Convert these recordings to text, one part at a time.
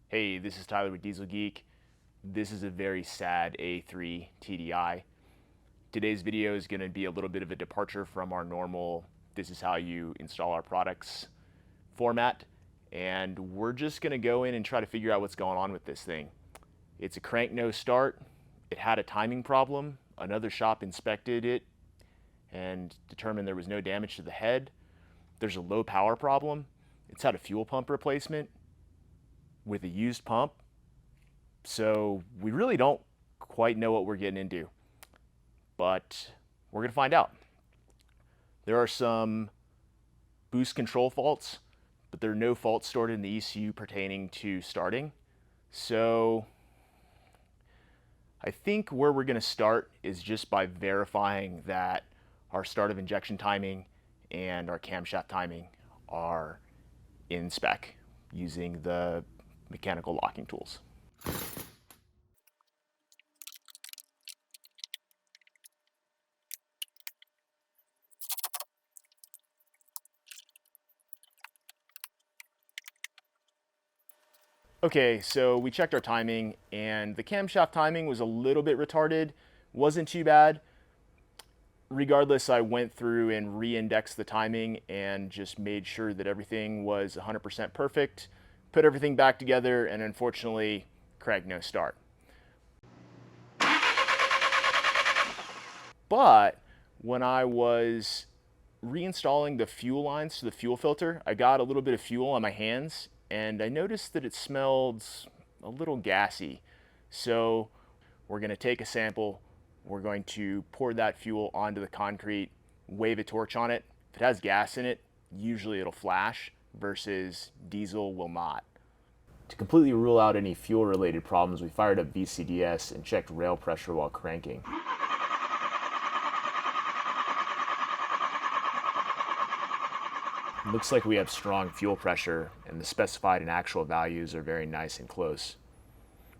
Hey, this is Tyler with Diesel Geek. This is a very sad A3 TDI. Today's video is going to be a little bit of a departure from our normal "this is how you install our products" format, and we're just going to go in and try to figure out what's going on with this thing. It's a crank no start. It had a timing problem. Another shop inspected it and determined there was no damage to the head. There's a low power problem. It's had a fuel pump replacement with a used pump. So we really don't quite know what we're getting into, but we're going to find out. There are some boost control faults, but there are no faults stored in the ECU pertaining to starting. So I think where we're going to start is just by verifying that our start of injection timing and our camshaft timing are in spec using the mechanical locking tools. Okay, so we checked our timing and the camshaft timing was a little bit retarded. Wasn't too bad. Regardless, I went through and re-indexed the timing and just made sure that everything was 100% perfect, put everything back together, and unfortunately, crank no start. But when I was reinstalling the fuel lines to the fuel filter, I got a little bit of fuel on my hands and I noticed that it smelled a little gassy. So we're going to take a sample, we're going to pour that fuel onto the concrete, wave a torch on it. If it has gas in it, usually it'll flash, versus diesel will not. To completely rule out any fuel related problems, we fired up VCDS and checked rail pressure while cranking. Looks like we have strong fuel pressure, and the specified and actual values are very nice and close.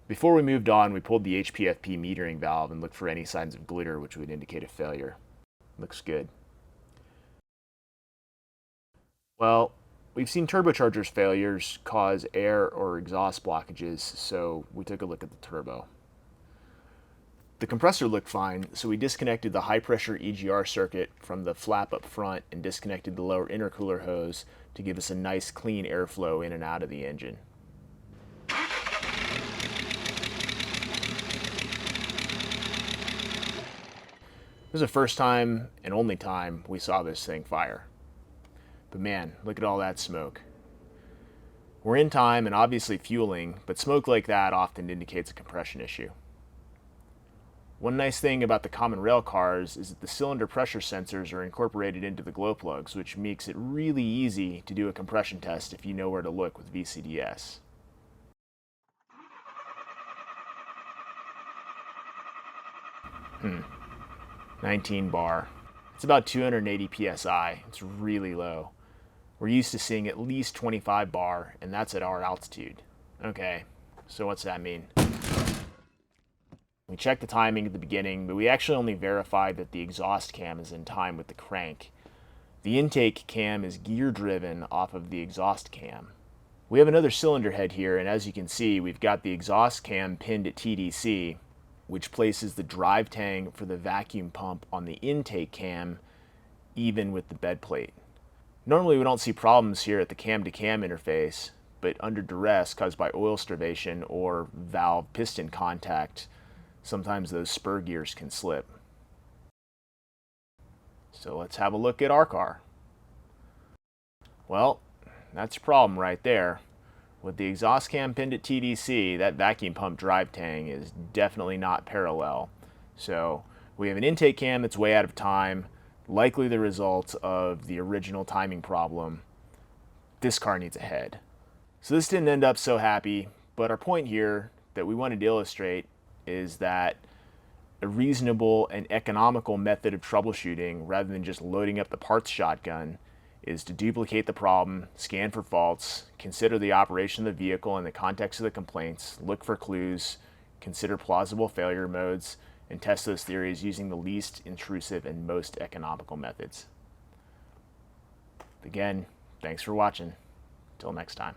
Before we moved on, we pulled the HPFP metering valve and looked for any signs of glitter which would indicate a failure. Looks good. Well, we've seen turbochargers failures cause air or exhaust blockages, so we took a look at the turbo. The compressor looked fine, so we disconnected the high pressure EGR circuit from the flap up front and disconnected the lower intercooler hose to give us a nice clean airflow in and out of the engine. This was the first time and only time we saw this thing fire. But man, look at all that smoke. We're in time and obviously fueling, but smoke like that often indicates a compression issue. One nice thing about the common rail cars is that the cylinder pressure sensors are incorporated into the glow plugs, which makes it really easy to do a compression test if you know where to look with VCDS. Hmm. 19 bar. It's about 280 psi. It's really low. We're used to seeing at least 25 bar, and that's at our altitude. Okay, so what's that mean? We checked the timing at the beginning, but we actually only verified that the exhaust cam is in time with the crank. The intake cam is gear driven off of the exhaust cam. We have another cylinder head here, and as you can see, we've got the exhaust cam pinned at TDC, which places the drive tang for the vacuum pump on the intake cam, even with the bed plate. Normally we don't see problems here at the cam-to-cam interface, but under duress caused by oil starvation or valve piston contact, sometimes those spur gears can slip. So let's have a look at our car. Well, that's a problem right there. With the exhaust cam pinned at TDC, that vacuum pump drive tang is definitely not parallel. So we have an intake cam that's way out of time, likely the result of the original timing problem. This car needs a head. So this didn't end up so happy, but our point here that we wanted to illustrate is that a reasonable and economical method of troubleshooting, rather than just loading up the parts shotgun, is to duplicate the problem, scan for faults, consider the operation of the vehicle in the context of the complaints, look for clues, consider plausible failure modes, and test those theories using the least intrusive and most economical methods. Again, thanks for watching. Till next time.